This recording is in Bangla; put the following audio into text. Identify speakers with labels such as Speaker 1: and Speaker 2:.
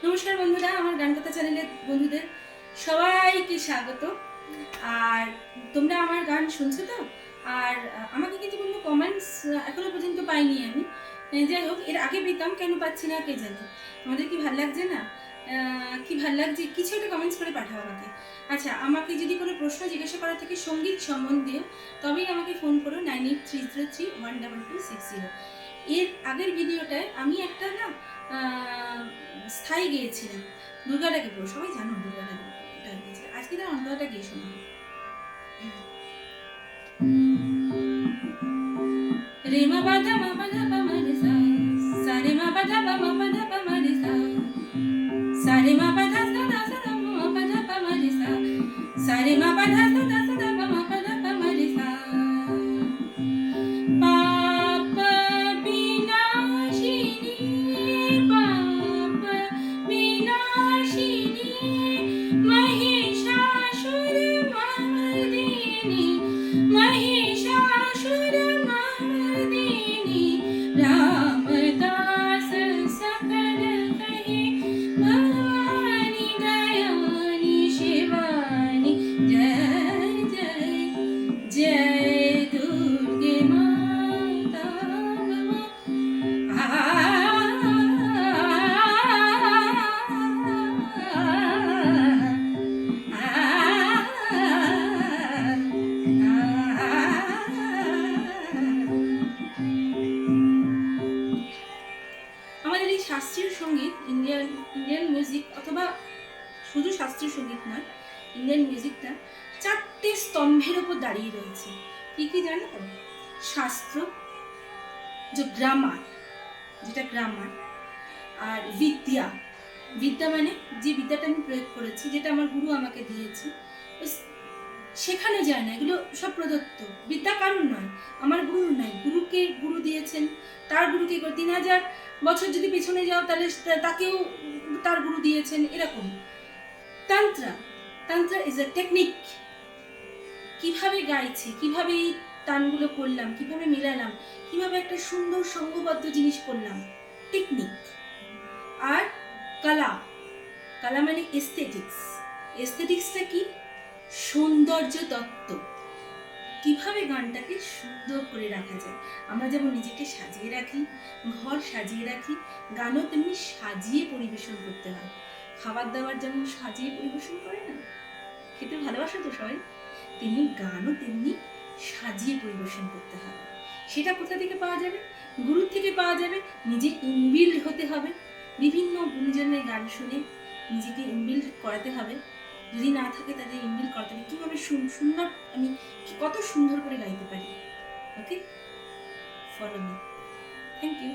Speaker 1: নমস্কার বন্ধুরা, আমার গান কথা চ্যানেলের বন্ধুদের সবাইকে স্বাগত। আর তোমরা আমার গান শুনছো তো? আর আমাকে কিন্তু কোনো কমেন্টস এখনো পর্যন্ত পাইনি আমি। যাই হোক, এর আগে পেতাম, কেন পাচ্ছি না কে জানে। তোমাদের কি ভাল লাগছে না? কি ভাল লাগছে, কিছু একটা কমেন্টস করে পাঠাও আমাকে। আচ্ছা, আমাকে যদি কোনো প্রশ্ন জিজ্ঞাসা করা থাকে সঙ্গীত সম্বন্ধে, তবেই আমাকে ফোন করো 9830312260। এর আগের ভিডিওটায় আমি একটা না স্থায়ী গিয়েছিলাম, দুর্গাটাকে পড়ো, সবাই জানো দুর্গাটাকে গিয়েছিলাম। আজকে তার অন্তরটা গিয়ে শোনাবো। রে মা বাধা মা বাধা পা মা রে সা, সা রে মা বাধা পা বাধা পা মা রে সা, সা রে মা বাধা সা দা সা দা মা বাধা পা মা রে সা, সা রে মা বাধা সা দা সা দা মা বাধা পা মা রে সা। পাপ বিনাশিনী, পাপ বিনাশিনী, महिषासुरमर्दिनी, महिषासुरमर्दिनी, रामदास सकल कहे भवानी दयानी शिवानी। जय जय जय दुर्गे माता नमः। আমাদের এই শাস্ত্রীয় সঙ্গীত, ইন্ডিয়ান মিউজিক, অথবা শুধু শাস্ত্রীয় সঙ্গীত নয়, ইন্ডিয়ান মিউজিকটা চারটে স্তম্ভের উপর দাঁড়িয়ে রয়েছে। কি কি জানো তো? শাস্ত্র, যে গ্রামার, যেটা গ্রামার, আর বিদ্যা। বিদ্যা মানে যে বিদ্যাটা আমি প্রয়োগ করেছি, যেটা আমার গুরু আমাকে দিয়েছে, শেখানো যায় না, এগুলো সব প্রদত্ত বিদ্যা। কারণ নয়, আমার গুরুর নয়, গুরুকে গুরু দিয়েছেন, তার গুরুকে 3000 বছর যদি পেছনে যাও তাহলে তাকেও তার গুরু দিয়েছেন, এরকম। তান্ত্রা, তান্ত্রা ইজ এ টেকনিক। কিভাবে গাইছি, কিভাবে এই তানগুলো করলাম, কিভাবে মিলালাম, কিভাবে একটা সুন্দর সঙ্গবদ্ধ জিনিস করলাম, টেকনিক। আর কলা, কলা মানে এস্থেটিক্স। এস্থেটিক্সটা কি? সৌন্দর্য তত্ত্ব। কিভাবে গানটাকে সুন্দর করে রাখা যায়। আমরা যেমন নিজেকে সাজিয়ে রাখি, ঘর সাজিয়ে রাখি, গানও তেমনি সাজিয়ে পরিবেশন করতে হয়। খাবার দাবার যেমন সাজিয়ে পরিবেশন করে না, খেতে ভালোবাসো তো সবাই, তেমনি গানও তেমনি সাজিয়ে পরিবেশন করতে হবে। সেটা কোথা থেকে পাওয়া যাবে? গুরুর থেকে পাওয়া যাবে। নিজে ইনবিল্ড হতে হবে, বিভিন্ন গুরুজনের গান শুনে নিজেকে ইনবিল্ড করাতে হবে। যদি না থাকে তাদের ইনবিল্ড করাতে হবে। কীভাবে সুন্দর, আমি কত সুন্দর করে গাইতে পারি। Okay, follow me. Thank you.